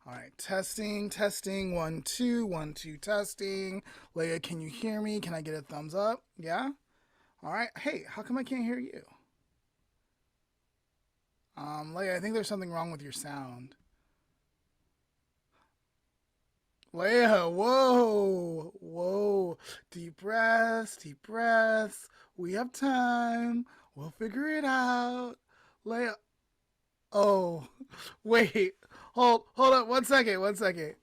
All right, testing, testing, 1, 2, 1, 2, testing. Leah, can you hear me? Can I get a thumbs up? Yeah? All right. Hey, how come I can't hear you? Leah, I think there's something wrong with your sound. Leah, whoa, whoa. Deep breaths, deep breaths. We have time. We'll figure it out. Leah, oh, wait. Hold up. 1 second, 1 second.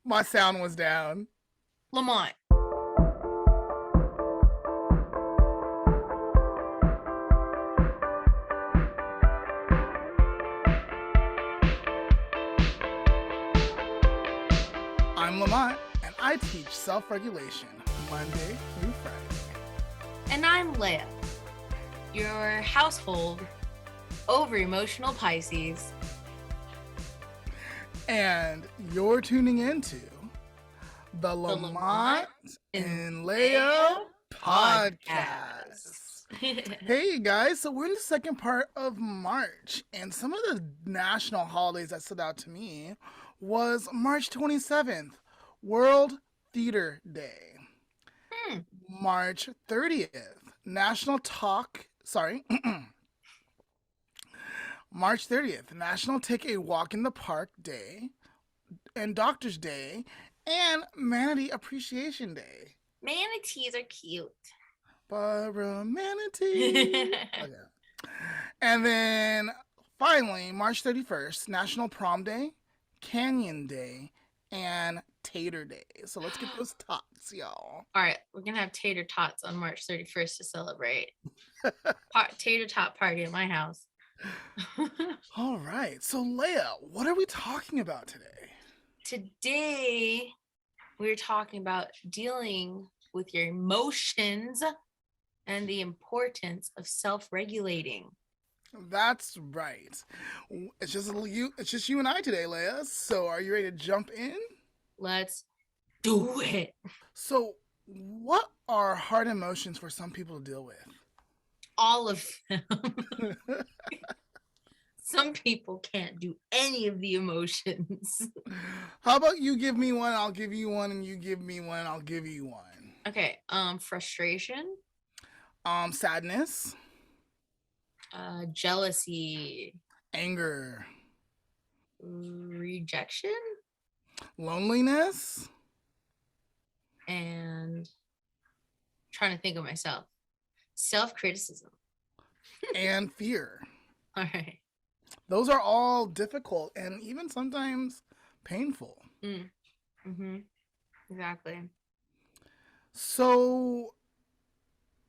My sound was down. Lamont. I'm Lamont, and I teach self regulation Monday through Friday. And I'm Leah, your household over emotional Pisces. And you're tuning into the Lamont N Leah podcast. Hey guys, so we're in the second part of March, and some of the national holidays that stood out to me was March 27th, World Theater Day. March 30th, National Talk, sorry, March 30th, National Take a Walk in the Park Day and Doctor's Day and Manatee Appreciation Day. Manatees are cute. Barbara Manatee. Oh, yeah. And then finally, March 31st, National Prom Day, Canyon Day, and Tater Day. So let's get those tots, y'all. All right, we're going to have tater tots on March 31st to celebrate. Tater tot party at my house. All right. So, Leah, what are we talking about today? Today, we're talking about dealing with your emotions and the importance of self-regulating. That's right. It's just you and I today, Leah. So, are you ready to jump in? Let's do it. So, what are hard emotions for some people to deal with? All of them. Some people can't do any of the emotions. How about you give me one, I'll give you one, and you give me one, I'll give you one. Okay. Frustration. Sadness. Jealousy. Anger. Rejection. Loneliness. And trying to think of myself. Self-criticism. And fear. All right. Those are all difficult and even sometimes painful. Exactly. So,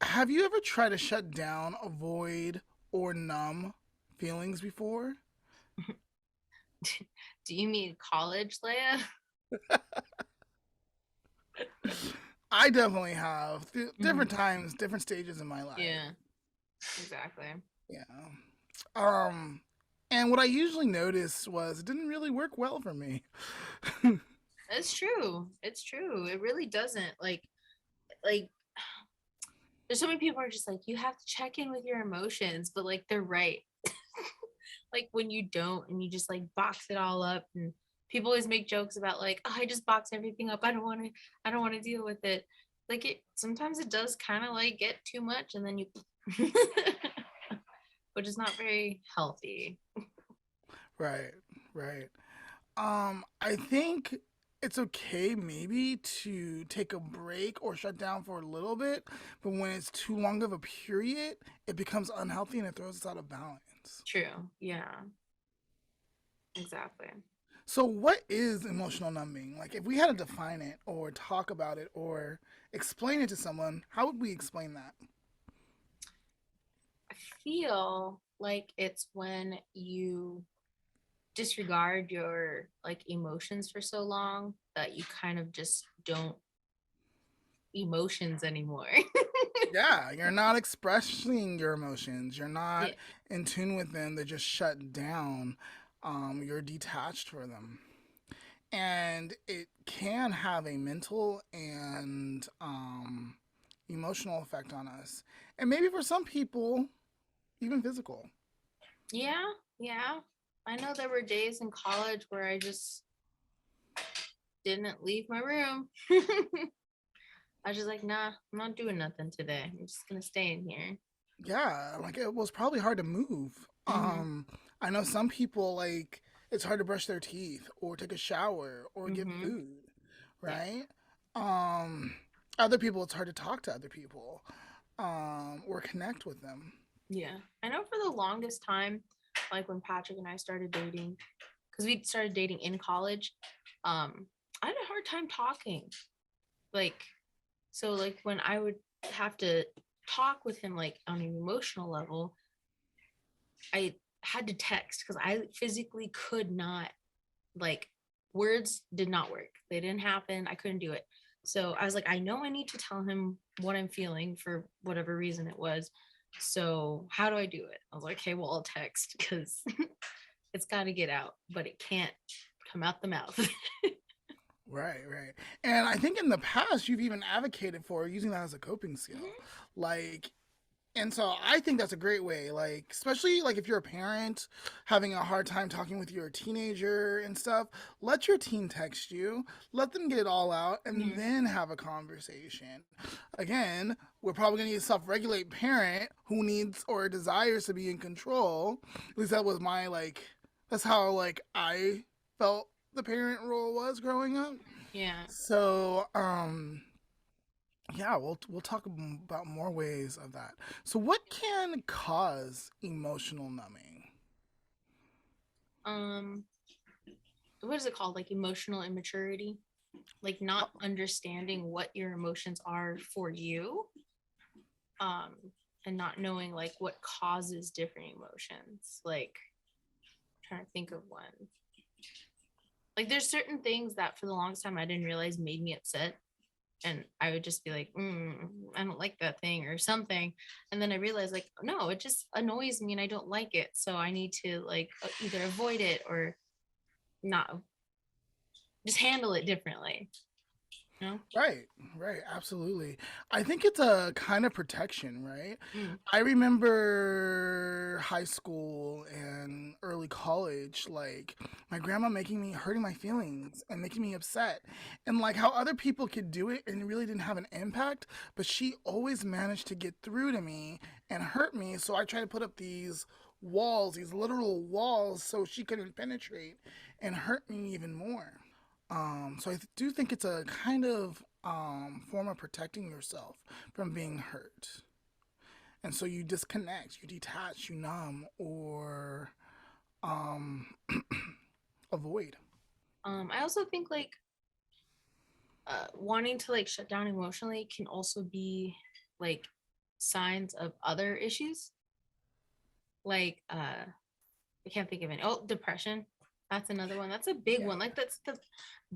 have you ever tried to shut down, avoid, or numb feelings before? Do you mean college, Leah? I definitely have. Different times, different stages in my life. Yeah, exactly. Yeah. And what I usually noticed was it didn't really work well for me. It's true. It's true. It really doesn't. Like there's so many people are just like, you have to check in with your emotions, but like they're right. Like when you don't and you just like box it all up, and people always make jokes about like, oh, I just box everything up. I don't want to deal with it. Like it sometimes it does kind of like get too much, and then you which is not very healthy. Right, right. I think it's okay maybe to take a break or shut down for a little bit, but when it's too long of a period, it becomes unhealthy and it throws us out of balance. True. Yeah. Exactly. So, what is emotional numbing? Like, if we had to define it or talk about it or explain it to someone, how would we explain that? I feel like it's when you disregard your like emotions for so long that you kind of just don't emotions anymore. Yeah, you're not expressing your emotions. You're not Yeah. in tune with them. They're just shut down. You're detached from them. And it can have a mental and emotional effect on us. And maybe for some people, even physical. Yeah. I know there were days in college where I just didn't leave my room. I was just like, nah, I'm not doing nothing today. I'm just gonna stay in here. Yeah, like it was probably hard to move. Hmm. I know some people like it's hard to brush their teeth or take a shower or get Hmm. food, Yeah. right? Um, Other people it's hard to talk to other people, or connect with them. Yeah. I know for the longest time, like when Patrick and I started dating, because we started dating in college, I had a hard time talking. Like, so like when I would have to talk with him like on an emotional level, I had to text because I physically could not, like, words did not work. They didn't happen. I couldn't do it. So I was like, I know I need to tell him what I'm feeling for whatever reason it was. So how do I do it? I was like, okay, well, I'll text because it's got to get out, but it can't come out the mouth. Right, right. And I think in the past you've even advocated for using that as a coping skill. Mhm. Like, and so I think that's a great way, like, especially like if you're a parent having a hard time talking with your teenager and stuff, let your teen text you, let them get it all out, and Mhm. then have a conversation. Again, we're probably gonna need a self-regulate parent who needs or desires to be in control. At least that was my like that's how like I felt the parent role was growing up. Yeah. So, yeah, we'll talk about more ways of that. So, what can cause emotional numbing? Um, what is it called? Like emotional immaturity, like not understanding what your emotions are for you, um, and not knowing like what causes different emotions. Like, I'm trying to think of one. Like, there's certain things that for the longest time I didn't realize made me upset, and I would just be like, I don't like that thing or something. And then I realized, like, no, it just annoys me and I don't like it. So I need to, like, either avoid it or not, just handle it differently, you know? Right, right, absolutely. I think it's a kind of protection, right? Mm. I remember high school and early college, like my grandma making me hurting my feelings and making me upset, and like how other people could do it and it really didn't have an impact, but she always managed to get through to me and hurt me. So I tried to put up these walls, these literal walls, so she couldn't penetrate and hurt me even more. So do think it's a kind of form of protecting yourself from being hurt. And so you disconnect, you detach, you numb, or um, avoid. I also think like wanting to like shut down emotionally can also be like signs of other issues. Like I can't think of any. Oh, depression. That's another one. That's a big Yeah. one. Like that's the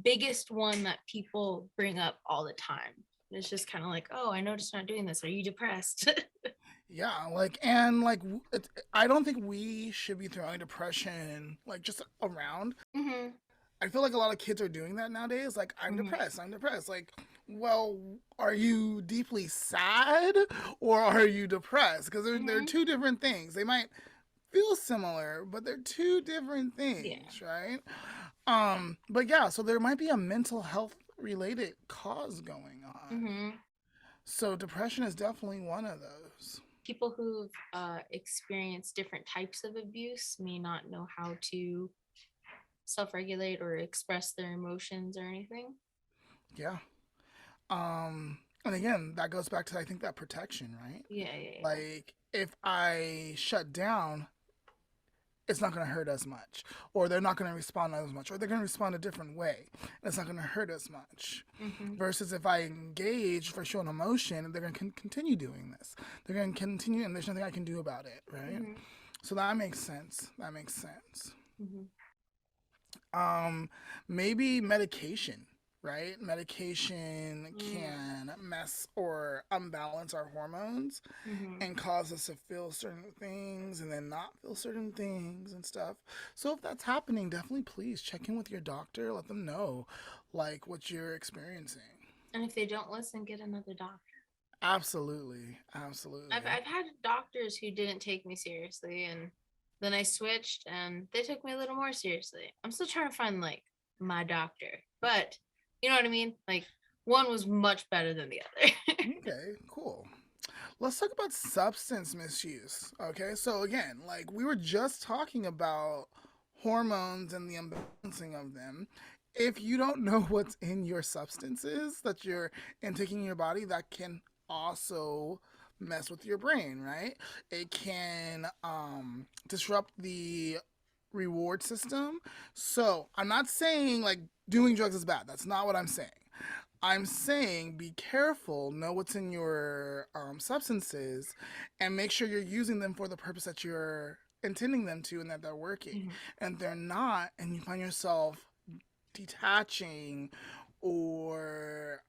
biggest one that people bring up all the time. It's just kind of like, oh, I noticed you're not doing this. Are you depressed? Yeah, like, and like, I don't think we should be throwing depression like just around. Hmm. I feel like a lot of kids are doing that nowadays. Like, I'm Hmm. depressed. I'm depressed. Like, well, are you deeply sad or are you depressed? Because they're Hmm. two different things. They might feel similar, but they're two different Yeah. things, right? But yeah, so there might be a mental health related cause going on. Hmm. So depression is definitely one of those. People who've experienced different types of abuse may not know how to self-regulate or express their emotions or anything. Yeah. And again, that goes back to I think that protection, right? Yeah, yeah, Like if I shut down, it's not going to hurt as much, or they're not going to respond as much, or they're going to respond a different way. And it's not going to hurt as much. yeah. Hmm. Versus if I engage, if I show an emotion, they're going to continue doing this. They're going to continue, and there's nothing I can do about it, right? Hmm. So that makes sense. That makes sense. Hmm. Um, Maybe medication, right? Medication Mm. can mess or unbalance our hormones Hmm. and cause us to feel certain things and then not feel certain things and stuff. So if that's happening, definitely please check in with your doctor. Let them know like what you're experiencing. And if they don't listen, get another doctor. Absolutely. I've Absolutely. I've had doctors who didn't take me seriously, and then I switched and they took me a little more seriously. I'm still trying to find like my doctor, but you know what I mean? Like one was much better than the other. Okay, cool. Let's talk about substance misuse. Okay, so again, like we were just talking about hormones and the imbalancing of them. If you don't know what's in your substances that you're intaking in your body, that can also mess with your brain, right? It can disrupt the reward system. So I'm not saying like doing drugs is bad. That's not what I'm saying. I'm saying be careful, know what's in your substances, and make sure you're using them for the purpose that you're intending them to and that they're working. Mhm. And they're not, and you find yourself detaching or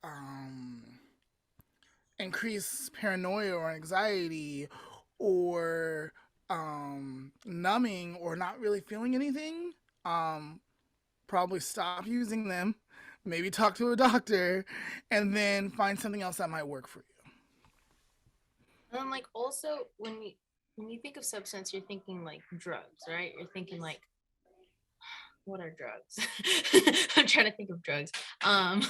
increase paranoia or anxiety or numbing or not really feeling anything, um, probably stop using them, maybe talk to a doctor, and then find something else that might work for you. And then like also when you think of substance, you're thinking like drugs, right? You're thinking like what are drugs? I'm trying to think of drugs. Um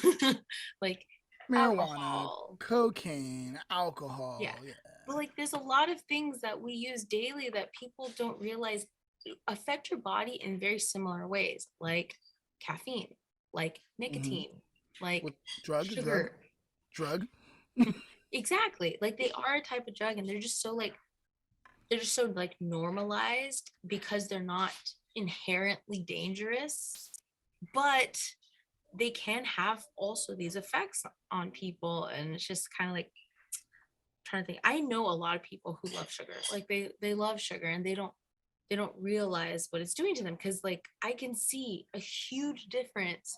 like Marijuana, alcohol. cocaine, alcohol, Yeah. yeah. But like there's a lot of things that we use daily that people don't realize affect your body in very similar ways, like caffeine, like Hmm. nicotine, like With drug, sugar. drug. Exactly. Like they are a type of drug and they're just so like normalized because they're not inherently dangerous, but they can have also these effects on people. And it's just kind of like trying to think. I know a lot of people who love sugar. Like they love sugar and they don't realize what it's doing to them because like I can see a huge difference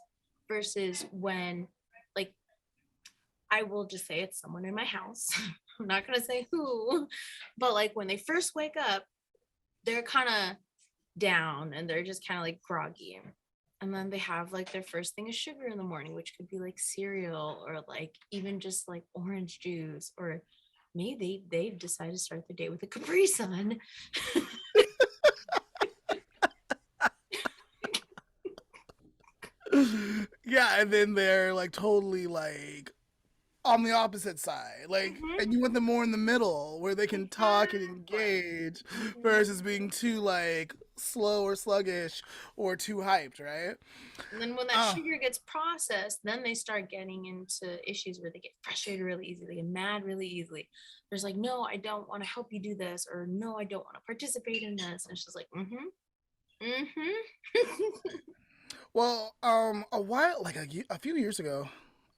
versus when like I will just say it's someone in my house. I'm not gonna say who, but like when they first wake up, they're kind of down and they're just kind of like groggy. And then they have like their first thing is sugar in the morning, which could be like cereal or like even just like orange juice, or maybe they've decided to start the day with a Capri Sun. Yeah, and then they're like totally like on the opposite side. Like, Mhm. and you want them more in the middle where they can talk and Exactly. engage Mhm. versus being too like slow or sluggish or too hyped, right? And then when that Oh, sugar gets processed, then they start getting into issues where they get frustrated really easily, they get mad really easily. There's like, no, I don't want to help you do this, or no, I don't want to participate in this. And it's just like, mm-hmm. well, a while, like a few years ago,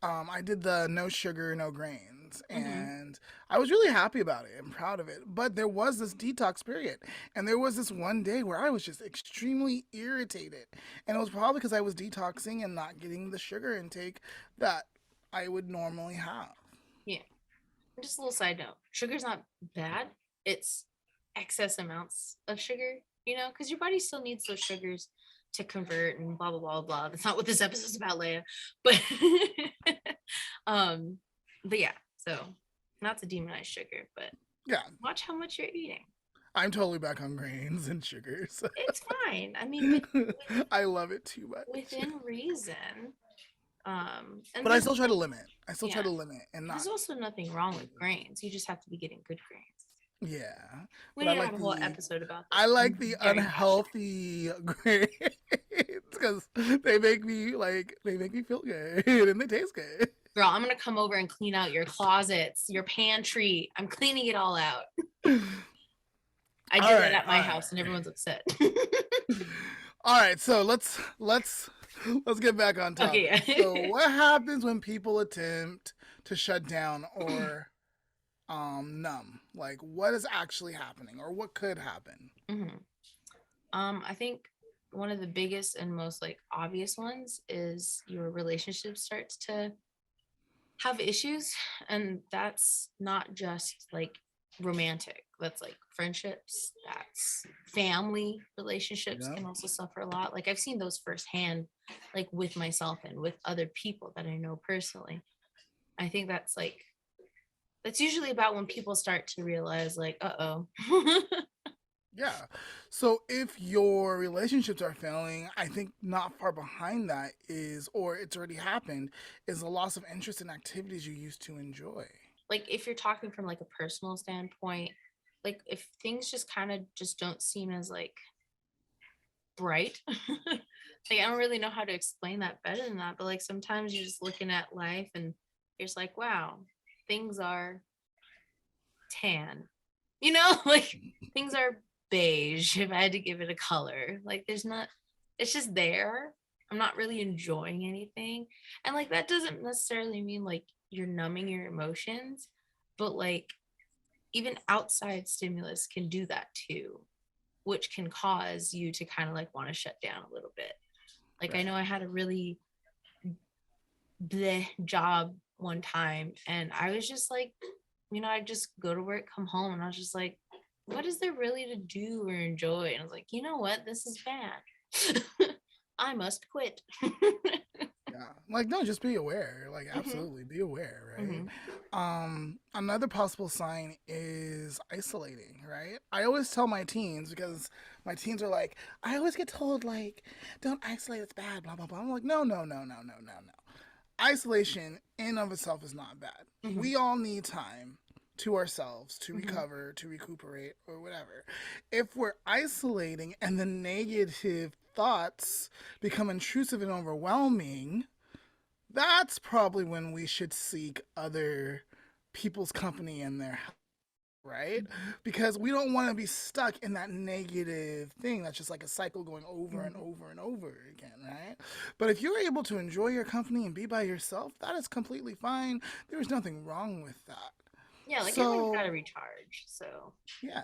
I did the no sugar, no grains, Mm-hmm. and I was really happy about it and proud of it. But there was this detox period, and there was this one day where I was just extremely irritated, and it was probably because I was detoxing and not getting the sugar intake that I would normally have. Yeah. Just a little side note, sugar's not bad. It's excess amounts of sugar, you know, because your body still needs those sugars to convert and blah blah blah blah. That's not what this episode's about, Leia. But um, but yeah, so not to demonize sugar, but Yeah, watch how much you're eating. I'm totally back on grains and sugars. It's fine. I mean, I love it too much. within reason. And But I there's still try to limit. I still try yeah, to limit and there's not. also nothing wrong with grains. You just have to be getting good grains. Yeah, We but I need to have like a whole the episode about I this. I'm like the very passionate. unhealthy grains because they make me feel good and they taste good. Girl, I'm gonna come over and clean out your closets, your pantry. I'm cleaning it all out. I All did that right, at all my house and right, everyone's upset. all right. So let's get back on Okay, topic. So yeah. what happens when people attempt to shut down or numb? Like what is actually happening or what could happen? Mhm. I think one of the biggest and most like obvious ones is your relationship starts to have issues, and that's not just like romantic, that's like friendships, that's family relationships Yeah. can also suffer a lot. Like I've seen those firsthand, like with myself and with other people that I know personally. I think that's like that's usually about when people start to realize like, uh-oh. Yeah. So if your relationships are failing, I think not far behind that is, or it's already happened, is a loss of interest in activities you used to enjoy. Like if you're talking from like a personal standpoint, like if things just kind of just don't seem as like bright. Like I don't really know how to explain that better than that, but like sometimes you're just looking at life and you're just like, wow, things are tan. Like things are beige if I had to give it a color. Like there's not, it's just there. I'm not really enjoying anything. And like that doesn't necessarily mean like you're numbing your emotions, but like even outside stimulus can do that too, which can cause you to kind of like want to shut down a little bit. Like I Right. know I had a really bleh job one time and I was just like, I just go to work, come home, and I was just like, what is there really to do or enjoy? And I was like, you know what? This is bad. I must quit. Yeah. Like, no, just be aware. Like, Mm-hmm. absolutely be aware, right? Mm-hmm. Another possible sign is isolating, right? I always tell my teens because my teens are like, I always get told, like, don't isolate, it's bad, blah, blah, blah. I'm like, no, no, no, no, no, no, no. Isolation in of itself is not bad. Mm-hmm. We all need time to ourselves to Mm-hmm. recover, to recuperate, or whatever. If we're isolating and the negative thoughts become intrusive and overwhelming, that's probably when we should seek other people's company and their help, right? Because we don't want to be stuck in that negative thing that's just like a cycle going over and Mm-hmm. over and over again, right? But if you're able to enjoy your company and be by yourself, that is completely fine. There's nothing wrong with that. Yeah, like everyone's got So, to recharge. So, yeah.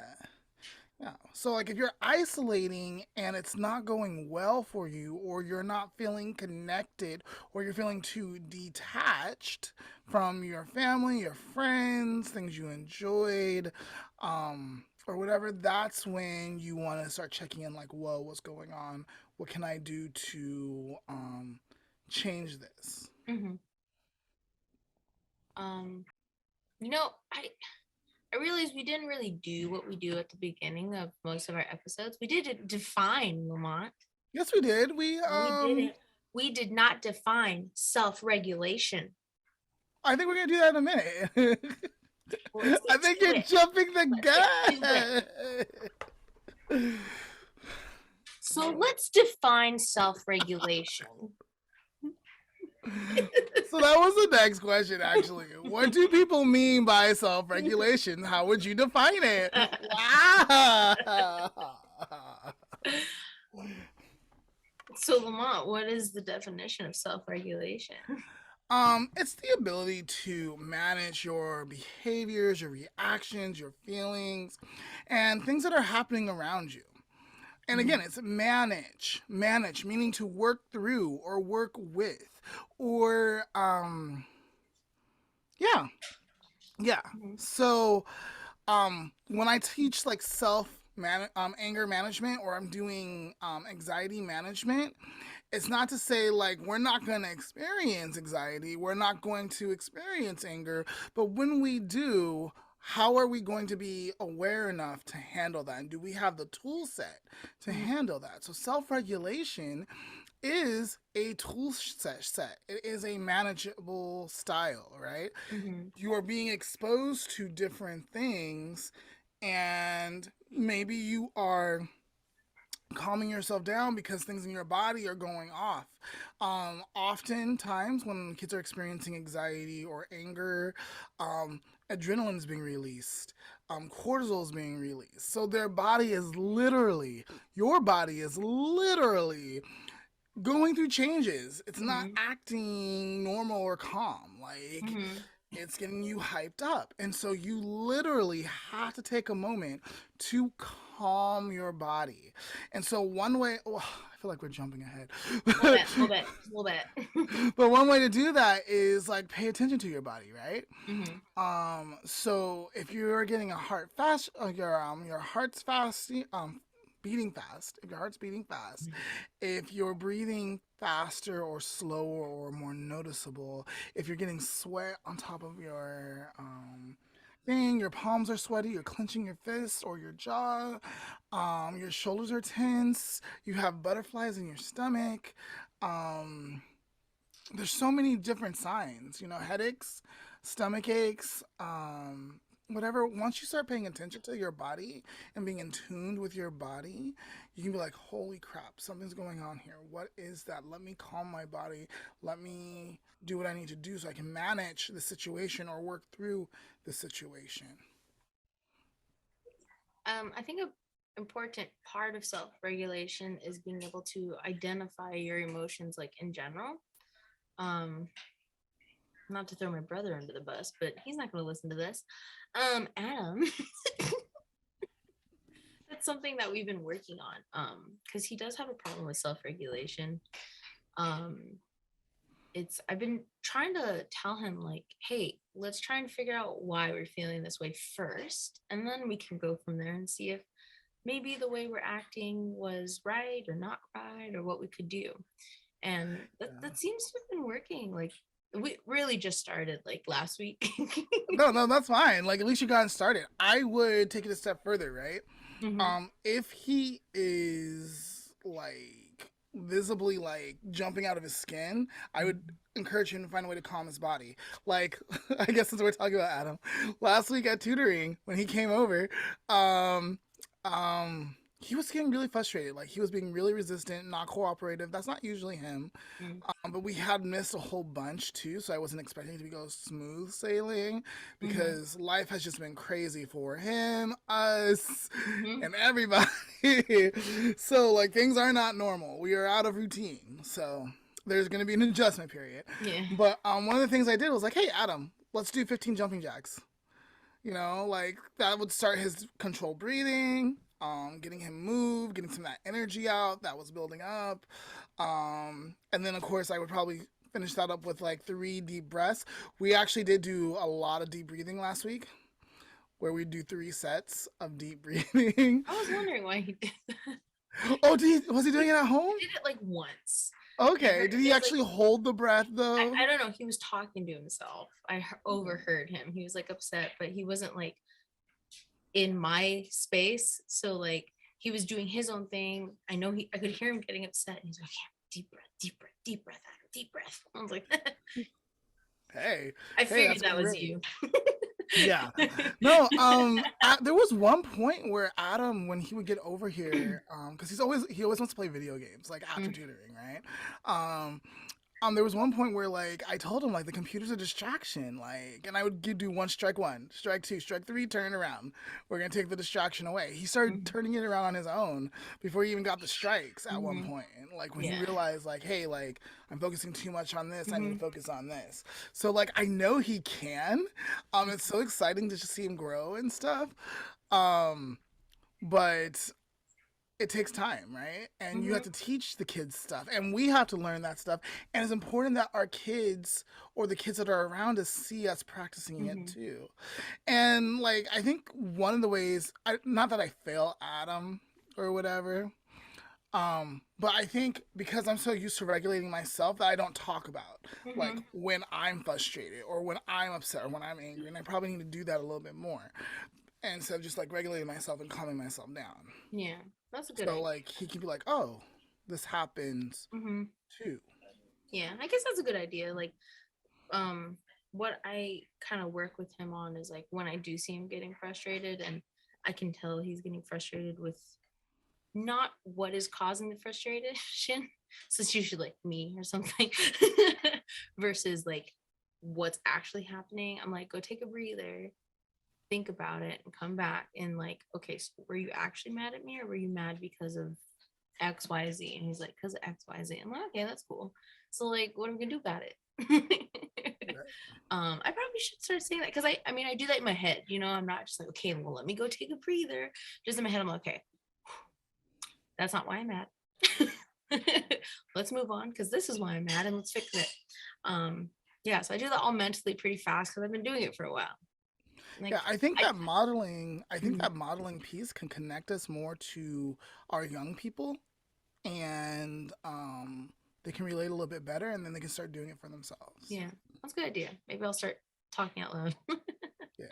Yeah. So, like, if you're isolating and it's not going well for you, or you're not feeling connected, or you're feeling too detached from your family, your friends, things you enjoyed, or whatever, that's when you want to start checking in, like, whoa, what's going on? What can I do to change this? mm-hmm. um, I realized we didn't really do what we do at the beginning of most of our episodes. We did define Lamont. Yes, we did. We, We didn't. We did not define self-regulation. I think we're going to do that in a minute. Well, let's I get think to you're it. jumping the Let's get to it. gun. So let's define self-regulation. So that was the next question, actually. What do people mean by self-regulation? How would you define it? Wow. So Lamont, what is the definition of self-regulation? It's the ability to manage your behaviors, your reactions, your feelings, and things that are happening around you. And Mm-hmm. again, it's manage, meaning to work through or work with, or yeah, yeah. Mm-hmm. So when I teach like anger management, or I'm doing anxiety management, it's not to say like we're not going to experience anxiety, we're not going to experience anger, but when we do, how are we going to be aware enough to handle that? And do we have the tool set to handle that? So self regulation is a tool set. It is a manageable style, right? Mm-hmm. You are being exposed to different things, and maybe you are calming yourself down because things in your body are going off. Oftentimes, when kids are experiencing anxiety or anger, um, adrenaline is being released, cortisol is being released. So their body is literally, your body is literally going through changes. It's not Mm-hmm. acting normal or calm. Like, Mm-hmm. it's getting you hyped up. And so you literally have to take a moment to calm your body. And so one way, oh, I feel like we're jumping ahead. A little bit, a little bit, a little bit. But one way to do that is like pay attention to your body, right? Mm-hmm. So if you're getting a heart fast, your heart's fast, beating fast. If your heart's beating fast, if you're breathing faster or slower or more noticeable, if you're getting sweat on top of your thing. Your palms are sweaty. You're clenching your fists or your jaw. Your shoulders are tense. You have butterflies in your stomach. Um, there's so many different signs, headaches, stomach aches, whatever. Once you start paying attention to your body and being in tune with your body, you can be like, holy crap, something's going on here. What is that? Let me calm my body. Let me do what I need to do so I can manage the situation or work through the situation. I think a important part of self-regulation is being able to identify your emotions, like in general. Um, not to throw my brother under the bus, but he's not going to listen to this. Adam, that's something that we've been working on. Because he does have a problem with self-regulation. Um, I've been trying to tell him, like, hey, let's try and figure out why we're feeling this way first, and then we can go from there and see if maybe the way we're acting was right or not right, or what we could do. And that seems to have been working. Like, we really just started like last week. No, that's fine. Like, at least you got started. I would take it a step further, right? If he is like visibly like jumping out of his skin, I would encourage him to find a way to calm his body. Like, I guess since we're talking about Adam, last week at tutoring when he came over, he was getting really frustrated. Like, he was being really resistant, not cooperative. That's not usually him. But we had missed a whole bunch too, so I wasn't expecting it to go smooth sailing because life has just been crazy for him, us, and everybody. So, like, things are not normal. We are out of routine. So there's going to be an adjustment period. Yeah. But one of the things I did was like, hey, Adam, let's do 15 jumping jacks. Like, that would start his controlled breathing, getting him moved, getting some of that energy out that was building up. And then, of course, I would probably finish that up with like 3 deep breaths. We actually did do a lot of deep breathing last week where we do 3 sets of deep breathing. I was wondering why he did that. Oh, was he doing it at home? He did it like once. Okay. Did he actually hold the breath though? I don't know. He was talking to himself. I overheard him. He was like upset, but he wasn't like in my space. So like he was doing his own thing. I know I could hear him getting upset. He's like, okay, deep breath, deep breath, deep breath, deep breath. I was like, hey. I figured that was you. Yeah. No, there was one point where Adam, when he would get over here, because he always wants to play video games, like after tutoring, right? There was one point where like I told him like the computer's a distraction, like, and I would do 1 strike 1, strike 2, strike 3, turn around. We're gonna take the distraction away. He started turning it around on his own before he even got the strikes at one point. Like when he realized like, hey, like I'm focusing too much on this, I need to focus on this. So like I know he can. It's so exciting to just see him grow and stuff. But it takes time, right? And you have to teach the kids stuff, and we have to learn that stuff. And it's important that our kids or the kids that are around us see us practicing it too. And like I think one of the ways, not that I fail Adam or whatever, but I think because I'm so used to regulating myself that I don't talk about like when I'm frustrated or when I'm upset or when I'm angry, and I probably need to do that a little bit more instead of just like regulating myself and calming myself down. Yeah. That's a good So idea. like he can be like, oh, this happens too. Yeah, I guess that's a good idea. Like, what I kind of work with him on is like when I do see him getting frustrated, and I can tell he's getting frustrated with not what is causing the frustration. So it's usually like me or something, versus like what's actually happening. I'm like, go take a breather, think about it, and come back and like, okay, so were you actually mad at me, or were you mad because of XYZ? And he's like, because of XYZ. I'm like, okay, that's cool. So like, what are we gonna do about it? I probably should start saying that, because I mean I do that in my head, I'm not just like, okay, well, let me go take a breather. Just in my head, I'm like, okay, that's not why I'm mad. Let's move on, because this is why I'm mad, and let's fix it. Yeah, so I do that all mentally pretty fast because I've been doing it for a while. Like, yeah, I think that modeling piece can connect us more to our young people, and they can relate a little bit better, and then they can start doing it for themselves. Yeah, that's a good idea. Maybe I'll start talking out loud. Yeah.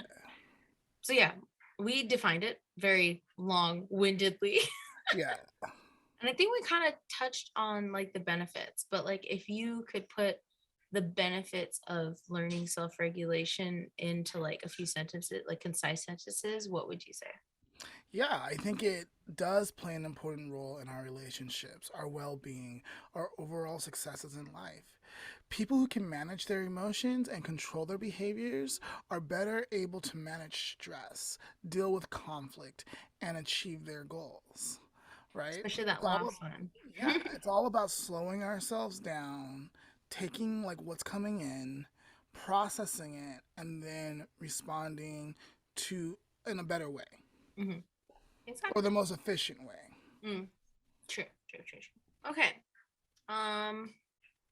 So yeah, we defined it very long-windedly. Yeah. And I think we kind of touched on like the benefits, but like if you could put the benefits of learning self-regulation into like a few sentences, like concise sentences, what would you say? Yeah, I think it does play an important role in our relationships, our well being, our overall successes in life. People who can manage their emotions and control their behaviors are better able to manage stress, deal with conflict, and achieve their goals, right? Especially that last one. Yeah, it's all about slowing ourselves down, taking like what's coming in, processing it, and then responding to in a better way Hmm. or the Exactly. most efficient way. Mm, true, true, true, true. Okay. Um,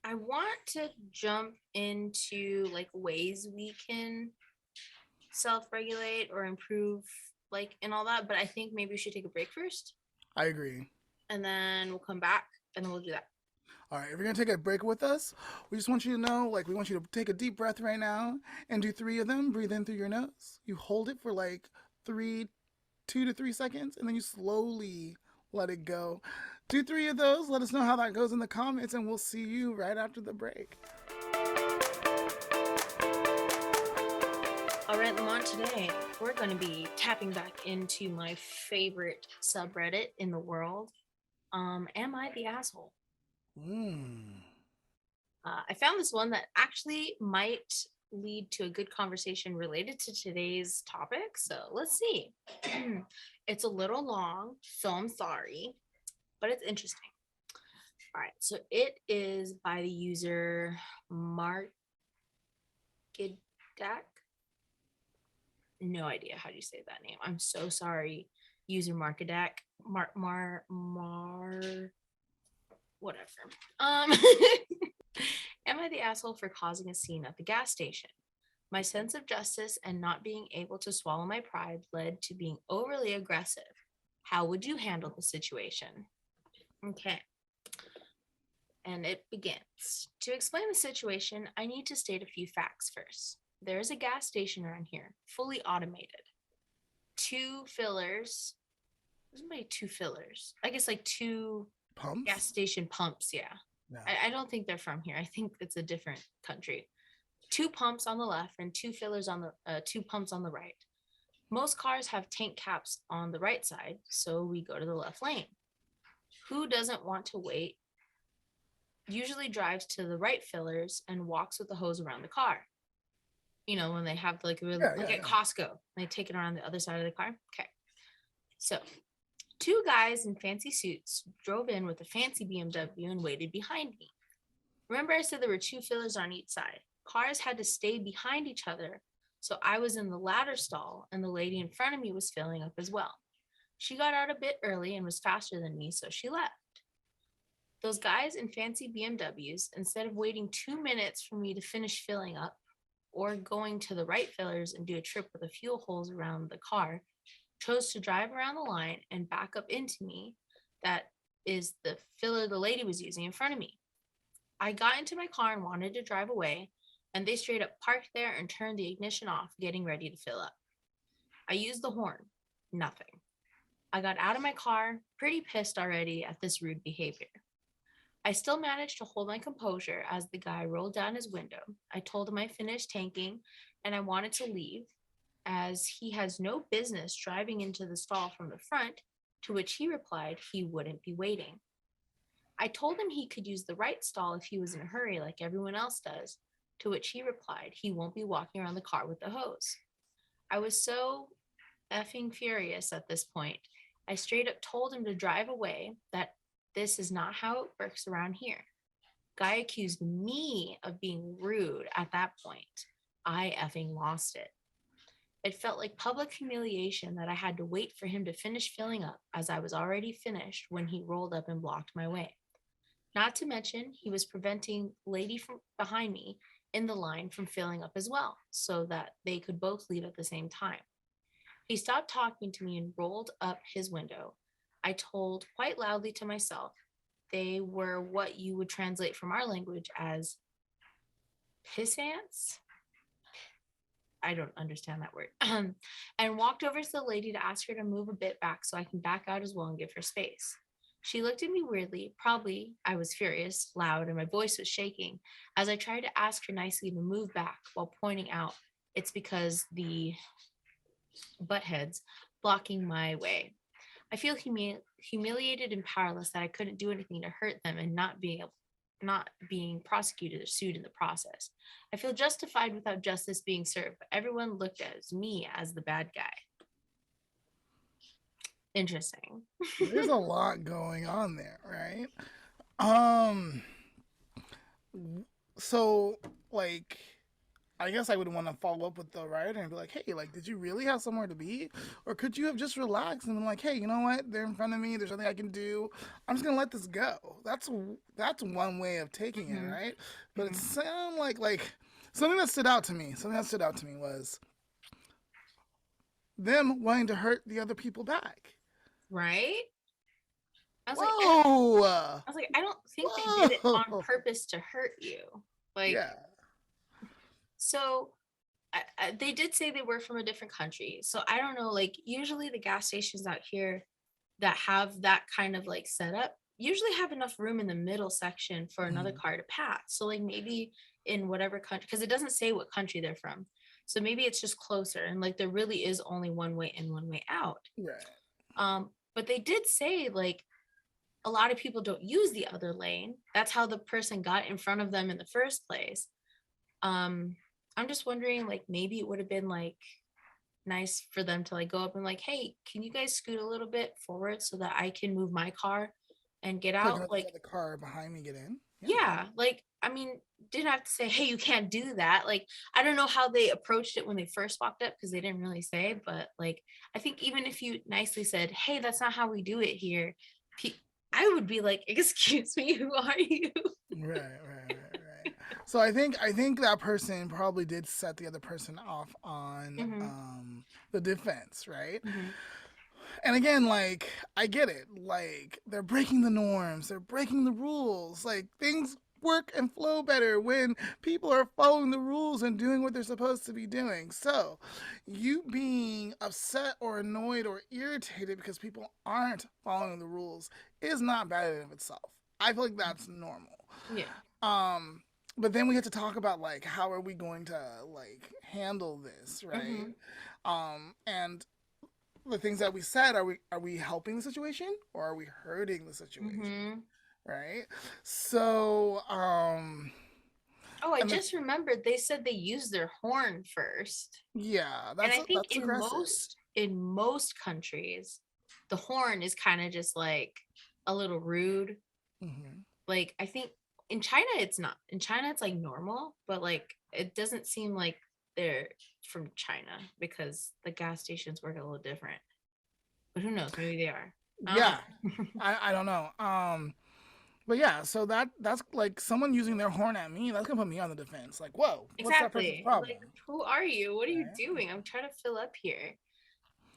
I want to jump into like ways we can self-regulate or improve like and all that, but I think maybe we should take a break first I agree. and then we'll come back and then we'll do that. All right, if you're gonna take a break with us, we just want you to know, like, we want you to take a deep breath right now and do three of them. Breathe in through your nose. You hold it for like 2 to 3 seconds, and then you slowly let it go. Do three of those. Let us know how that goes in the comments, and we'll see you right after the break. All right, Lamont, today we're going to be tapping back into my favorite subreddit in the world. Am I the asshole? Mm. I found this one that actually might lead to a good conversation related to today's topic. So let's see. It's a little long, so I'm sorry, but it's interesting. All right, so it is by the user Markidak. No idea how do you say that name. I'm so sorry, user Markidak. Whatever. Um, am I the asshole for causing a scene at the gas station? My sense of justice and not being able to swallow my pride led to being overly aggressive. How would you handle the situation? Okay. And it begins. To explain the situation, I need to state a few facts first. There is a gas station around here, fully automated. Two fillers. There's only two fillers. I guess like two gas Pumps? station pumps. Yeah. Yeah. I don't think they're from here. I think it's a different country. Two pumps on the left and two fillers on the two pumps on the right. Most cars have tank caps on the right side, so we go to the left lane. Who doesn't want to wait usually drives to the right fillers and walks with the hose around the car. You know, when they have like Yeah, like yeah, at yeah. Costco, they take it around the other side of the car. Okay. So two guys in fancy suits drove in with a fancy BMW and waited behind me. Remember I said there were two fillers on each side. Cars had to stay behind each other. So I was in the ladder stall and the lady in front of me was filling up as well. She got out a bit early and was faster than me, so she left. Those guys in fancy BMWs, instead of waiting 2 minutes for me to finish filling up or going to the right fillers and do a trip with the fuel holes around the car, chose to drive around the line and back up into me. That is the filler the lady was using in front of me. I got into my car and wanted to drive away, and they straight up parked there and turned the ignition off, getting ready to fill up. I used the horn. Nothing. I got out of my car, pretty pissed already at this rude behavior. I still managed to hold my composure as the guy rolled down his window. I told him I finished tanking and I wanted to leave, as he has no business driving into the stall from the front, to which he replied he wouldn't be waiting. I told him he could use the right stall if he was in a hurry like everyone else does, to which he replied he won't be walking around the car with the hose. I was so effing furious at this point. I straight up told him to drive away, that this is not how it works around here. Guy accused me of being rude at that point. I effing lost it. It felt like public humiliation that I had to wait for him to finish filling up, as I was already finished when he rolled up and blocked my way. Not to mention, he was preventing lady from behind me in the line from filling up as well, so that they could both leave at the same time. He stopped talking to me and rolled up his window. I told quite loudly to myself they were what you would translate from our language as pissants. I don't understand that word. And walked over to the lady to ask her to move a bit back so I can back out as well and give her space. She looked at me weirdly. Probably I was furious, loud, and my voice was shaking as I tried to ask her nicely to move back while pointing out it's because the butt heads blocking my way. I feel humiliated and powerless that I couldn't do anything to hurt them and not being prosecuted or sued in the process. I feel justified without justice being served, but everyone looked at me as the bad guy. Interesting. There's a lot going on there, right? Um, so like, I guess I would want to follow up with the writer and be like, hey, like, did you really have somewhere to be? Or could you have just relaxed and been like, hey, you know what? They're in front of me. There's nothing I can do. I'm just going to let this go. That's one way of taking it, right? But it sounded like something that stood out to me. Something that stood out to me was them wanting to hurt the other people back. Right? I was Whoa! like, I don't think they did it on purpose to hurt you. Like, Yeah. So they did say they were from a different country. So I don't know, like usually the gas stations out here that have that kind of like setup usually have enough room in the middle section for another car to pass. So like maybe in whatever country, because it doesn't say what country they're from. So maybe it's just closer and like there really is only one way in, one way out. Right. But they did say like a lot of people don't use the other lane. That's how the person got in front of them in the first place. I'm just wondering, like, maybe it would have been like nice for them to like go up and like, hey, can you guys scoot a little bit forward so that I can move my car and get out? Like the car behind me get in. Yeah, like I mean, didn't have to say, hey, you can't do that. Like, I don't know how they approached it when they first walked up because they didn't really say, but like, I think even if you nicely said, hey, that's not how we do it here, I would be like, excuse me, who are you? Right. So I think that person probably did set the other person off on the defense, right? And again, like, I get it. Like, they're breaking the norms, they're breaking the rules. Like, things work and flow better when people are following the rules and doing what they're supposed to be doing. So, you being upset or annoyed or irritated because people aren't following the rules is not bad in of itself. I feel like that's normal. Yeah. But then we have to talk about like how are we going to like handle this, right? And the things that we said, are we helping the situation or are we hurting the situation? Right? So oh, I just remembered they said they used their horn first. Yeah, and I think that's aggressive. in most countries, the horn is kind of just like a little rude. Like I think in China it's not. In China it's like normal, but like it doesn't seem like they're from China because the gas stations work a little different. But who knows? Maybe they are. I don't know. But yeah, so that's like someone using their horn at me. That's gonna put me on the defense. Like, whoa, what's that person's problem? Like, who are you? What are you doing? I'm trying to fill up here.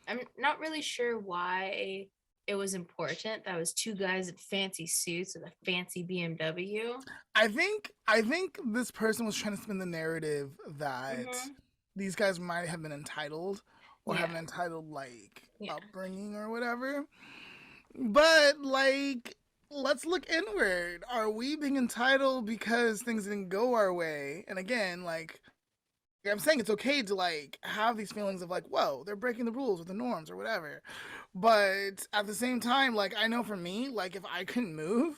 I'm not really sure why it was important that was two guys in fancy suits with a fancy BMW. I think this person was trying to spin the narrative that these guys might have been entitled or have an entitled like upbringing or whatever. But like, let's look inward. Are we being entitled because things didn't go our way? And again, like I'm saying, it's okay to like have these feelings of like, whoa, they're breaking the rules or the norms or whatever. But at the same time, like I know for me, like if I couldn't move,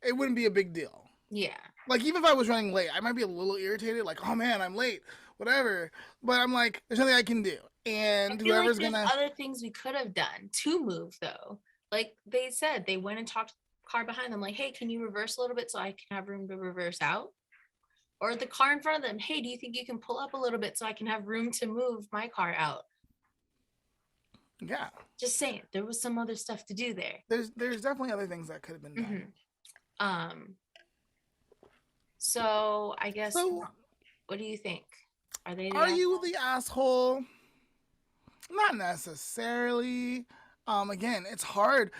it wouldn't be a big deal. Yeah. Like even if I was running late, I might be a little irritated, like, oh man, I'm late, whatever. But I'm like, there's nothing I can do. And whoever's like there's other things we could have done to move though. Like they said, they went and talked to the car behind them, like, hey, can you reverse a little bit so I can have room to reverse out? Or the car in front of them, hey, do you think you can pull up a little bit so I can have room to move my car out? Yeah. Just saying, there was some other stuff to do there. There's definitely other things that could have been done. So I guess, what do you think? Are you the asshole? Not necessarily. Again, it's hard.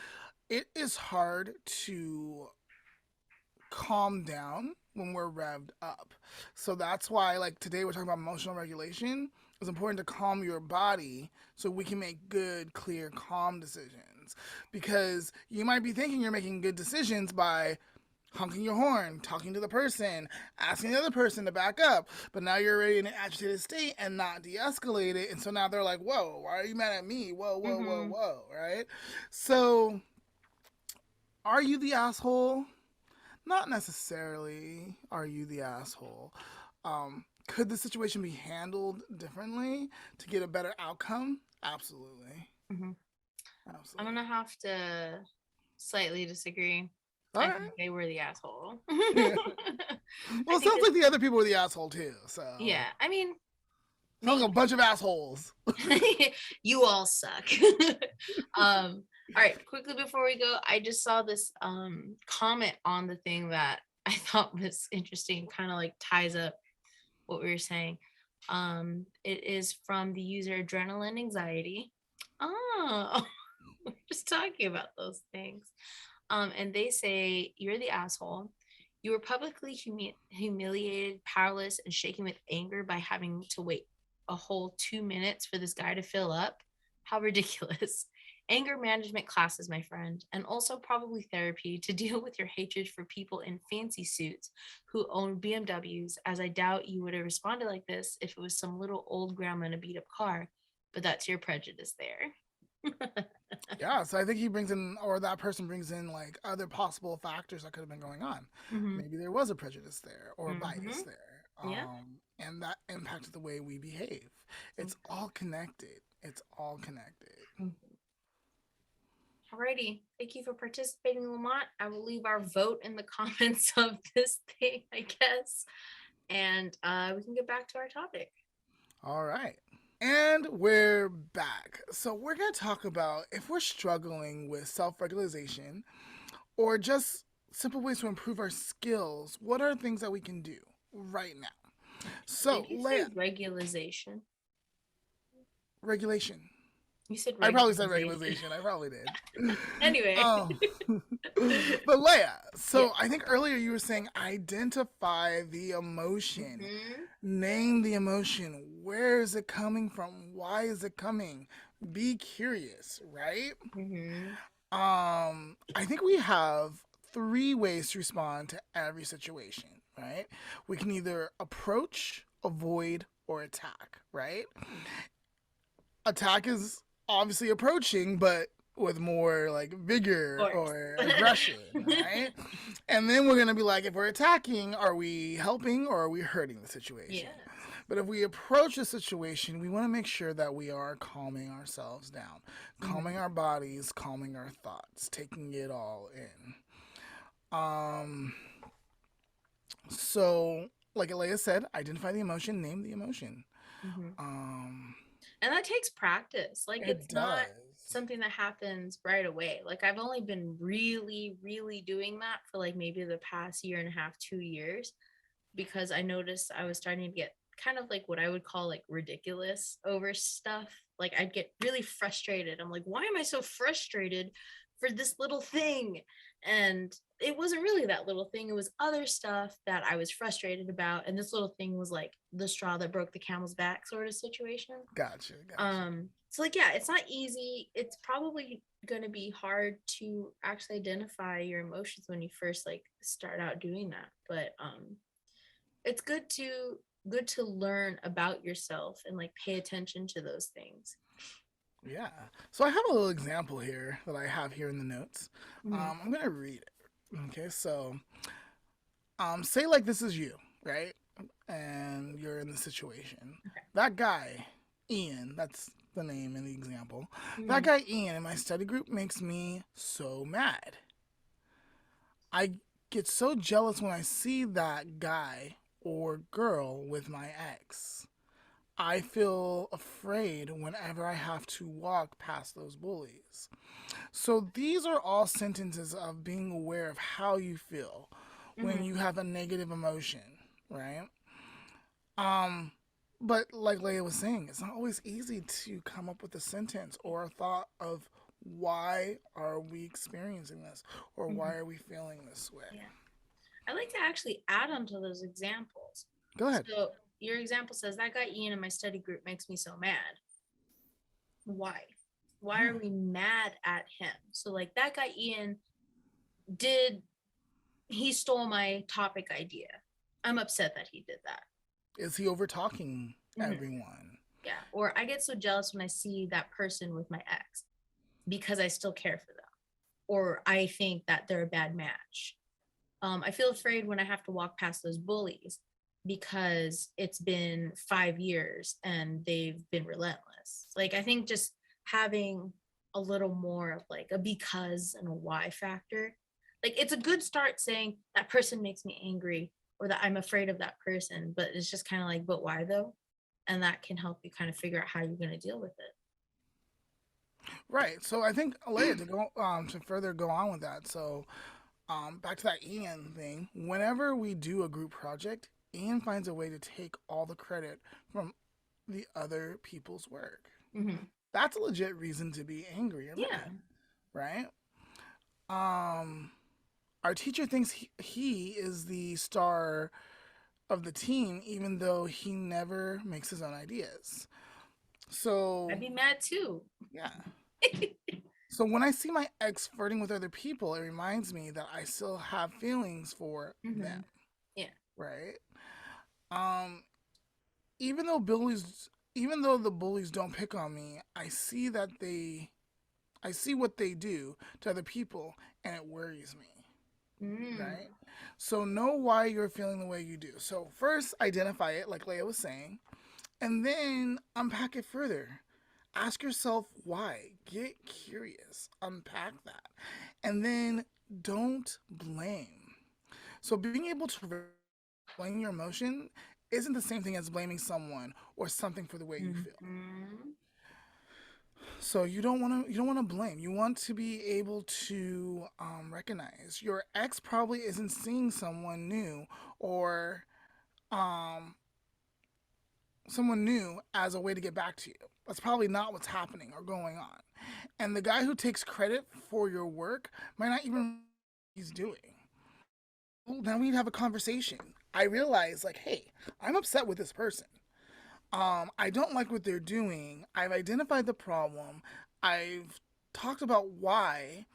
It is hard to calm down when we're revved up. So that's why, like today, we're talking about emotional regulation. It's important to calm your body so we can make good, clear, calm decisions. Because you might be thinking you're making good decisions by honking your horn, talking to the person, asking the other person to back up. But now you're already in an agitated state and not de escalate it. And so now they're like, whoa, why are you mad at me? Whoa, whoa, whoa, Mm-hmm. whoa, right? So are you the asshole? Not necessarily are you the asshole. Could the situation be handled differently to get a better outcome? Absolutely. Mm-hmm. I'm Absolutely. gonna have to slightly disagree. All I right. think they were the asshole. Yeah. I Well, it think sounds that, like the other people were the asshole too. So yeah. I mean, sounds like maybe a bunch of assholes. you all suck. All right, quickly before we go, I just saw this comment on the thing that I thought was interesting, kind of like ties up what we were saying. It is from the user Adrenaline Anxiety. Oh, we're just talking about those things. And they say, you're the asshole. You were publicly humiliated, powerless, and shaking with anger by having to wait a whole 2 minutes for this guy to fill up. How ridiculous. Anger management classes, my friend, and also probably therapy to deal with your hatred for people in fancy suits who own BMWs, as I doubt you would have responded like this if it was some little old grandma in a beat up car. But that's your prejudice there. Yeah, so I think he brings in, or that person brings in, like other possible factors that could have been going on. Mm-hmm. Maybe there was a prejudice there or a Mm-hmm. bias there, Yeah. and that impacted the way we behave. It's all connected. It's all connected. Mm-hmm. Alrighty. Thank you for participating, Lamont. I will leave our vote in the comments of this thing, I guess. And we can get back to our topic. All right. And we're back. So, we're going to talk about if we're struggling with self regulation or just simple ways to improve our skills, what are things that we can do right now? So, Did you say Leah, regularization? regulation. You said I probably said regularization. regularization. I probably did. Anyway. Um, but Leia, Yeah. so I think earlier you were saying identify the emotion, Mm-hmm. name the emotion. Where is it coming from? Why is it coming? Be curious, right? Mm-hmm. I think we have three ways to respond to every situation, right? We can either approach, avoid, or attack, right? Attack is obviously approaching, but with more like Of vigor course. or aggression, right? And then we're gonna be like, if we're attacking, are we helping or are we hurting the situation? Yes. But if we approach the situation, we want to make sure that we are calming ourselves down, Mm-hmm. calming our bodies, calming our thoughts, taking it all in. Um, so, like Alea said, identify the emotion, name the emotion. Mm-hmm. Um, And that takes practice. Like, it it's not does. something that happens right away. Like, I've only been really, really doing that for like maybe the past year and a half, 2 years, because I noticed I was starting to get kind of like what I would call like ridiculous over stuff. Like, I'd get really frustrated. I'm like, why am I so frustrated for this little thing? And it wasn't really that little thing. It was other stuff that I was frustrated about. And this little thing was like the straw that broke the camel's back sort of situation. Gotcha, gotcha. So like, yeah, it's not easy. It's probably going to be hard to actually identify your emotions when you first like start out doing that. But it's good to learn about yourself and like pay attention to those things. Yeah. So I have a little example here that I have here in the notes. Mm-hmm. I'm gonna read it. Okay. So, say like this is you, right? And you're in the situation. Okay. That guy, Ian. That's the name in the example. That Mm-hmm. guy, Ian, in my study group makes me so mad. I get so jealous when I see that guy or girl with my ex. I feel afraid whenever I have to walk past those bullies. So these are all sentences of being aware of how you feel when Mm-hmm. you have a negative emotion, right? Um, but like Leia was saying, it's not always easy to come up with a sentence or a thought of why are we experiencing this or Mm-hmm. why are we feeling this way. Yeah. I like to actually add on to those examples. Go ahead. So your example says that guy Ian in my study group makes me so mad. Why? Why Hmm. are we mad at him? So like that guy Ian did he stole my topic idea. I'm upset that he did that. Is he over talking Mhm. everyone? Yeah. Or I get so jealous when I see that person with my ex because I still care for them. Or I think that they're a bad match. I feel afraid when I have to walk past those bullies because it's been 5 years and they've been relentless. Like, I think just having a little more of like a because and a why factor, like, it's a good start saying that person makes me angry or that I'm afraid of that person, but it's just kind of like, but why though? And that can help you kind of figure out how you're going to deal with Right. So I think Leah to go to further go on with that. So back to that Ian thing. Whenever we do a group project, Ian finds a way to take all the credit from the other people's work. it. Mm-hmm. That's a legit reason to be angry or Yeah. mad, right? Um, our teacher thinks he is the star of the team, even though he never makes his own ideas. I'd So, be mad too. yeah. So when I see my ex flirting with other people, it reminds me that I still have feelings for Mm-hmm. them, Yeah. right? Um, even though the bullies don't pick on me, I see what they do to other people, and it worries me, Mm. right? So know why you're feeling the way you do. So first, identify it, like Leah was saying, and then unpack it further. Ask yourself why. Get curious. Unpack that. And then don't blame. So being able to explain your emotion isn't the same thing as blaming someone or something for the way you feel. Mm-hmm. So you don't want to blame. You want to be able to recognize your ex probably isn't seeing or um, someone new as a way to get back to you. That's probably not what's happening or going on. And the guy who takes credit for your work might not even know what he's doing. Well, now we need to have a conversation. I realize, like, hey, I'm upset with this person. I don't like what they're doing. I've identified the problem. I've talked about why.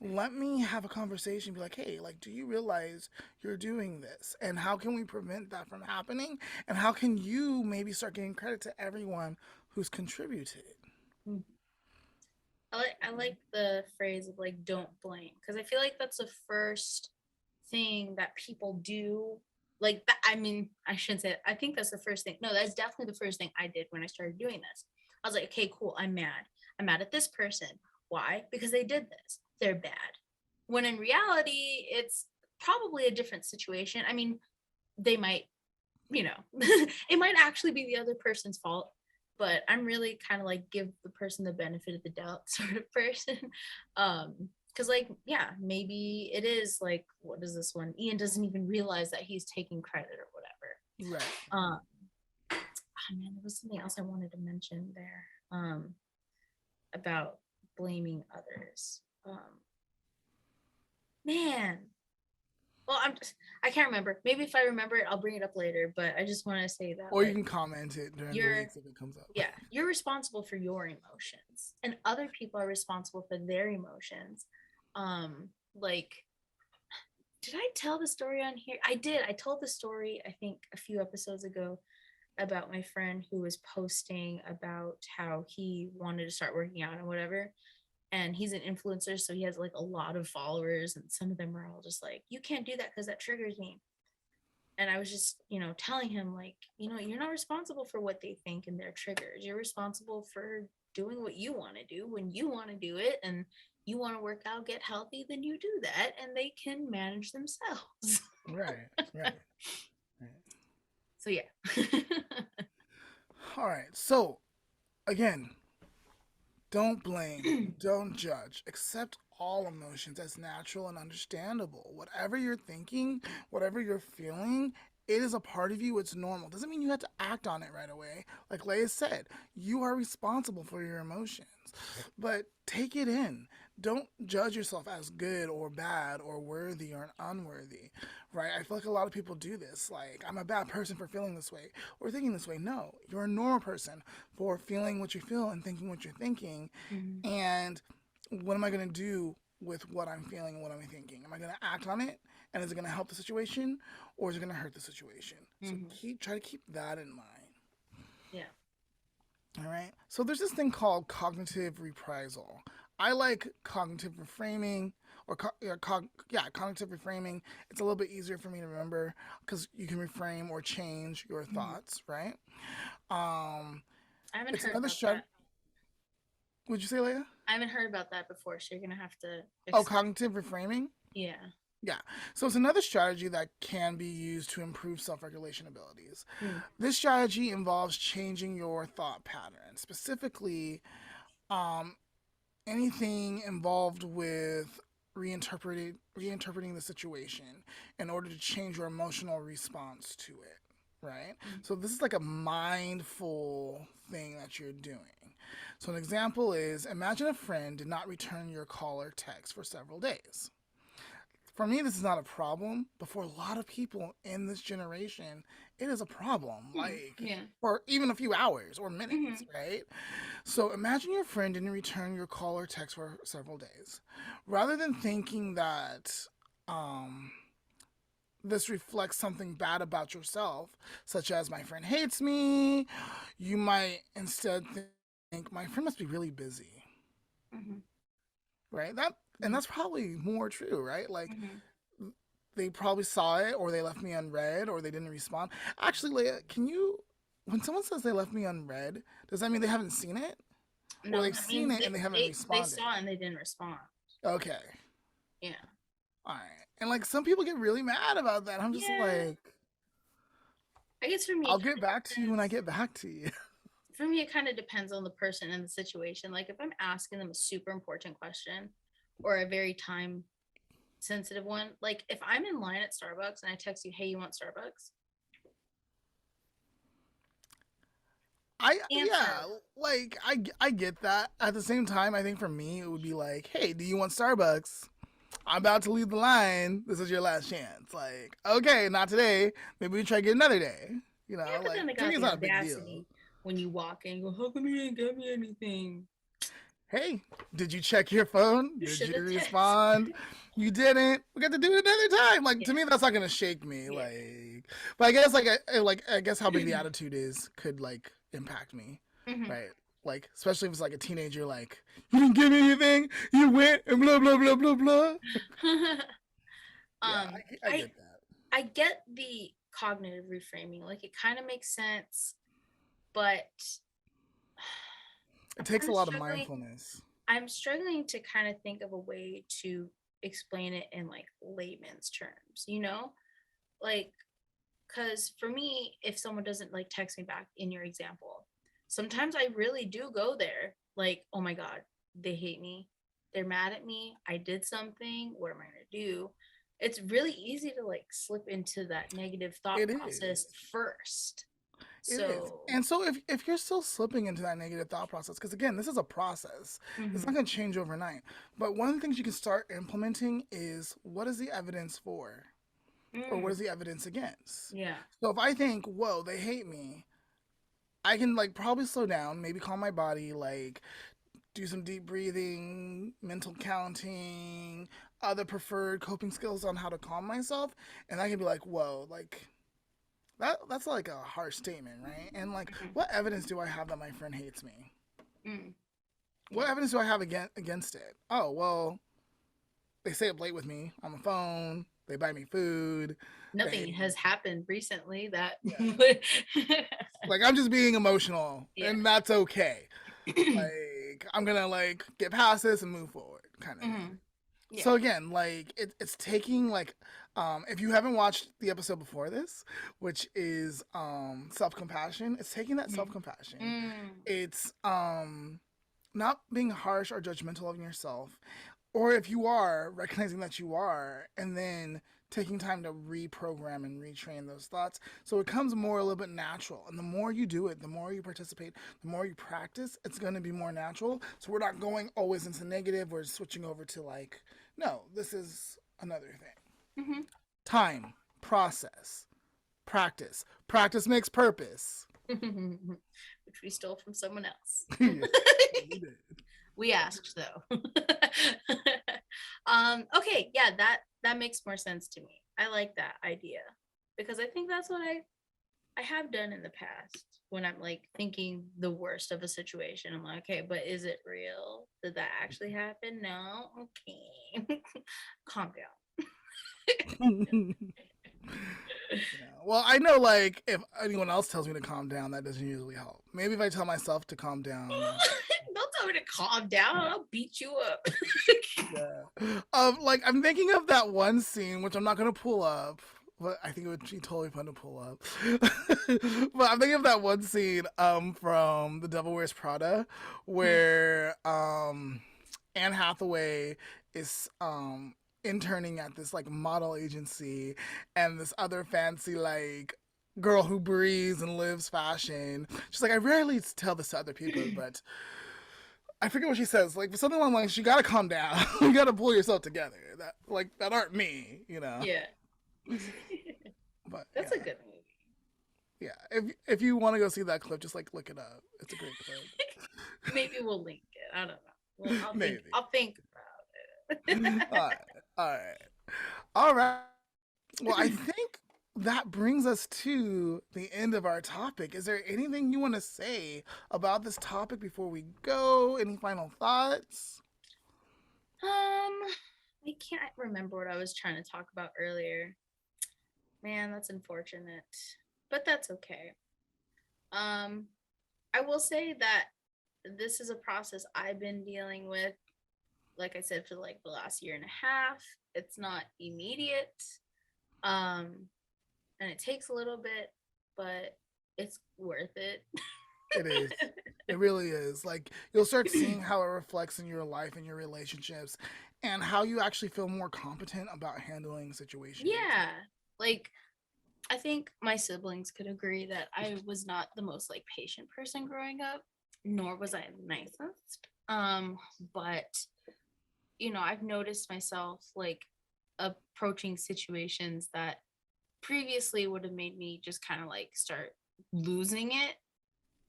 Let me have a conversation. Be like, hey, like, do you realize you're doing this? And how can we prevent that from happening? And how can you maybe start giving credit to everyone who's contributed? I like the phrase of like don't blame because I feel like that's the first thing that people do. Like that, I mean, I shouldn't say it. I think that's the first thing. No, that's definitely the first thing I did when I started doing this. I was like, okay, cool. I'm mad. I'm mad at this person. Why? Because they did this. They're bad. When in reality, it's probably a different situation. I mean, they might, it might actually be the other person's fault, but I'm really kind of like give the person the benefit of the doubt sort of person. Because like, yeah, maybe it is like, what is this one? Ian doesn't even realize that he's taking credit or whatever. Right. Oh man, there was something else I wanted to mention there. About blaming others. Man, well, I can't remember. Maybe if I remember it, I'll bring it up later. But I just want to say that Or you like can comment it during the you're weeks if it comes up. yeah, you're responsible for your emotions, and other people are responsible for their emotions. Like, did I tell the story on here? I did. I told the story I think a few episodes ago about my friend who was posting about how he wanted to start working out and whatever, and he's an influencer, so he has like a lot of followers, and some of them are all just like, you can't do that because that triggers me. And I was just, telling him like, you're not responsible for what they think and their triggers. You're responsible for doing what you want to do when you want to do it, and you want to work out, get healthy, then you do that and they can manage themselves. Right. Right. Right. So yeah. All right. So again, don't blame, don't judge, accept all emotions as natural and understandable. Whatever you're thinking, whatever you're feeling, it is a part of you. It's normal. Doesn't mean you have to act on it right away. Like Leia said, you are responsible for your emotions. But take it in. don't judge yourself as good or bad or worthy or unworthy, right? I feel like a lot of people do this. Like, I'm a bad person for feeling this way or thinking this way. No, you're a normal person for feeling what you feel and thinking what you're thinking. Mhm. And what am I going to do with what I'm feeling and what I'm thinking? Am I going to act on it? And is it going to help the situation or is it going to hurt the situation? So Mhm. try to keep that in mind. Yeah. All right. So there's this thing called cognitive reprisal. I like cognitive reframing or cognitive reframing. It's a little bit easier for me to remember because you can reframe or change your Mhm. thoughts, right? Um, I haven't it's heard another about strategy. that. Would you say, Leah? I haven't heard about that before, so you're gonna have to Oh, explain. cognitive reframing. Yeah. Yeah. So it's another strategy that can be used to improve self-regulation abilities. Mm. This strategy involves changing your thought pattern, specifically um, anything involved with reinterpreting the situation in order to change your emotional response to it, right? Mm. So this is like a mindful thing that you're doing. So an example is, imagine a friend did not return your call or text for several days. For me, this is not a problem, but for a lot of people in this generation, it is a problem, Mm. like Yeah. for even a few hours or minutes, Mhm. right? So imagine your friend didn't return your call or text for several days. Rather than thinking that um, this reflects something bad about yourself, such as my friend hates me, you might instead think my friend must be really busy, Mhm. right? That and Yeah. that's probably more true, right? Like Mhm. they probably saw it or they left me unread or they didn't respond. Actually, Leah, can you when someone says they left me unread, does that mean they haven't seen it? Or No, they've that seen means it and they haven't they responded? saw it and they didn't respond. Okay. Yeah. All right. And like some people get really mad about that. I'm just Yeah. like, I guess for me, I'll it kind get of back to you when I depends. get back to you. For me, it kind of depends on the person and the situation. Like if I'm asking them a super important question or a very time sensitive one, like if I'm in line at Starbucks and I text you, "Hey, you want Starbucks?" Yeah, Answer. like I get that. At the same time, I think for me it would be like, hey, do you want Starbucks? I'm about to leave the line. This is your last chance. Like, okay, not today. Maybe we try to get another day. Yeah, but Like then they to me, got it's the not a big deal. audacity when you walk in and go, "How come you didn't get me anything? Hey, did you check your phone? You Did should you have texted." respond? You didn't. We got to do it another time. Like Yeah. to me, that's not gonna shake me. Yeah. But I guess I guess how big the attitude is could like impact me, Hmm. right? Like especially if it's like a teenager, like you didn't give me anything, you went and blah blah blah blah blah. Yeah, I I get that. I get the cognitive reframing. Like it kind of makes sense, but It I'm takes kind a of lot of struggling. mindfulness. I'm struggling to kind of think of a way to explain it in like layman's terms, Like, because for me, if someone doesn't like text me back in your example, sometimes I really do go there, like, oh my God, they hate me. They're mad at me. I did something. What am I going to do? It's really easy to like slip into that negative thought It process is. first. It is. So, And so if you're still slipping into that negative thought process, because again, this is a process. It's not mhm. going to change overnight. But one of the things you can start implementing is what is the evidence for? Or what Mm, is the evidence against? yeah. So if I think, whoa, they hate me, I can like probably slow down, maybe calm my body, like do some deep breathing, mental counting, other preferred coping skills on how to calm myself. And I can be like, whoa, like that's like a harsh statement, right? And like, Mhm. what evidence do I have that my friend hates me? Mm, What yeah. evidence do I have against it? Oh, well, they stay up late with me on the phone. They buy me food. Nothing They, has happened recently that yeah. would. Like, I'm just being emotional, Yeah. and that's okay. Like, I'm gonna, like, get past this and move forward, kind of thing. Hmm. Yeah. So again, like it's taking like if you haven't watched the episode before this, which is self-compassion, it's taking that Mhm. self-compassion. Mm. It's not being harsh or judgmental of yourself, or if you are recognizing that you are, and then taking time to reprogram and retrain those thoughts so it comes more a little bit natural. And the more you do it, the more you participate, the more you practice, it's going to be more natural. So we're not going always into negative. We're switching over to like, no, this is another thing. Mm-hmm. Time, process, practice. Practice makes purpose. Which we stole from someone else. Yeah, we did. We asked though. Okay, yeah, that makes more sense to me. I like that idea because I think that's what I have done in the past when I'm like thinking the worst of a situation. I'm like, okay, but is it real? Did that actually happen? No. Okay. Calm down. Yeah. Well, I know, like, if anyone else tells me to calm down, that doesn't usually help. Maybe if I tell myself to calm down. Don't tell me to calm down. I'll beat you up. Yeah. Like, I'm thinking of that one scene, which I'm not gonna pull up, but I think it would be totally fun to pull up. But I'm thinking of that one scene, from The Devil Wears Prada, where Anne Hathaway is interning at this like model agency, and this other fancy like girl who breathes and lives fashion. She's like, I rarely tell this to other people, but I forget what she says. Like something along the lines, you gotta calm down. You gotta pull yourself together. That aren't me, you know. Yeah. But That's a good movie. Yeah, if you want to go see that clip, just like look it up. It's a great clip. Maybe we'll link it. I don't know. Well, Maybe. I'll think about it. All right. Well, I think that brings us to the end of our topic. Is there anything you want to say about this topic before we go? Any final thoughts? I can't remember what I was trying to talk about earlier. Man, that's unfortunate, but that's okay. I will say that this is a process I've been dealing with, like I said, for like the last year and a half. It's not immediate. And it takes a little bit, but it's worth it. It is. It really is. Like you'll start seeing how it reflects in your life and your relationships and how you actually feel more competent about handling situations. Yeah. Like I think my siblings could agree that I was not the most like patient person growing up, nor was I the nicest. But you know, I've noticed myself like approaching situations that previously would have made me just kind of like start losing it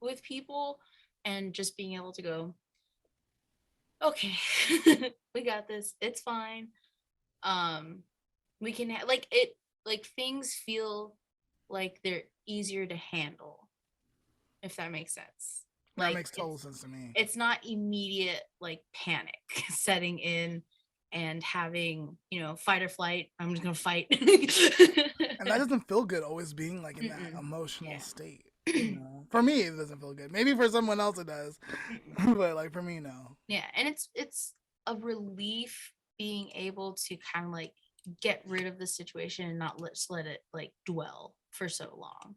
with people, and just being able to go, okay, we got this, it's fine. We can like it, like things feel like they're easier to handle, if that makes sense. That Like makes total sense to me. it's not immediate like panic setting in and having, you know, fight or flight. I'm just gonna fight. And that doesn't feel good always being like in that Mm-mm. emotional Yeah. state. You know? For me, it doesn't feel good. Maybe for someone else it does. But like for me, no. Yeah, and it's a relief being able to kind of like get rid of the situation and not just let it like dwell for so long.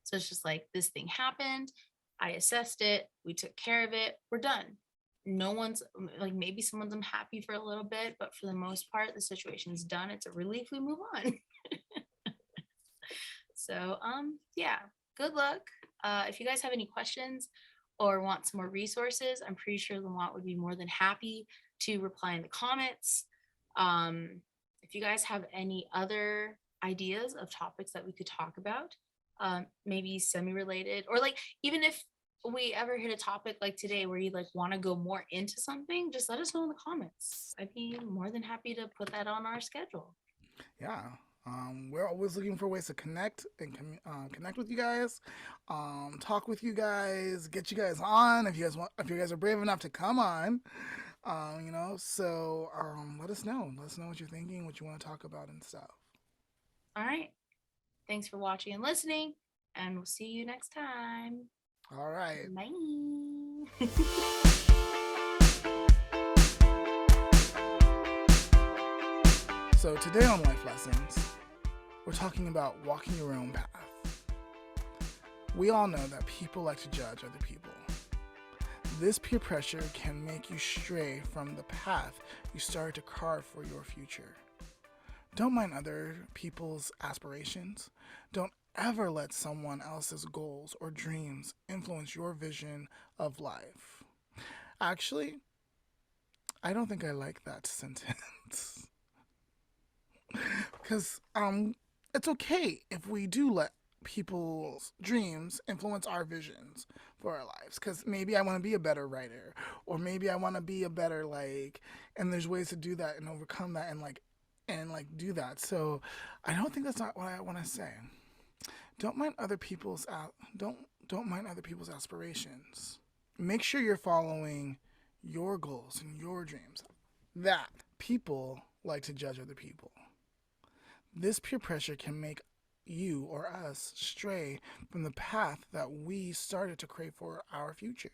So it's just like this thing happened, I assessed it, we took care of it, we're done. No one's like, maybe someone's unhappy for a little bit, but for the most part the situation's done. It's a relief, we move on. So yeah, good luck. If you guys have any questions or want some more resources, I'm pretty sure Lamont would be more than happy to reply in the comments. If you guys have any other ideas of topics that we could talk about, maybe semi-related, or like even if we ever hit a topic like today where you like want to go more into something, just let us know in the comments. I'd be more than happy to put that on our schedule. Yeah. We're always looking for ways to connect and connect with you guys, talk with you guys, get you guys on if you guys are brave enough to come on. You know, so let us know. Let us know what you're thinking, what you want to talk about and stuff. All right. Thanks for watching and listening, and we'll see you next time. All right. Bye. So today on Life Lessons, we're talking about walking your own path. We all know that people like to judge other people. This peer pressure can make you stray from the path you started to carve for your future. Don't mind other people's aspirations. Don't ever let someone else's goals or dreams influence your vision of life. Actually, I don't think I like that sentence. Because it's okay if we do let people's dreams influence our visions for our lives, because maybe I want to be a better writer, or maybe I want to be a better, like, and there's ways to do that and overcome that and do that. So I don't think that's not what I want to say. Don't mind other people's don't mind other people's aspirations. Make sure you're following your goals and your dreams. That people like to judge other people. This peer pressure can make you or us stray from the path that we started to crave for our future.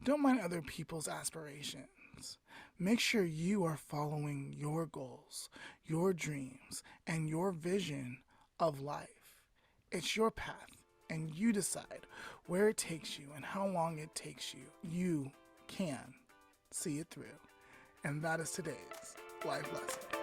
Don't mind other people's aspirations. Make sure you are following your goals, your dreams, and your vision of life. It's your path, and you decide where it takes you and how long it takes you. You can see it through. And that is today's life lesson.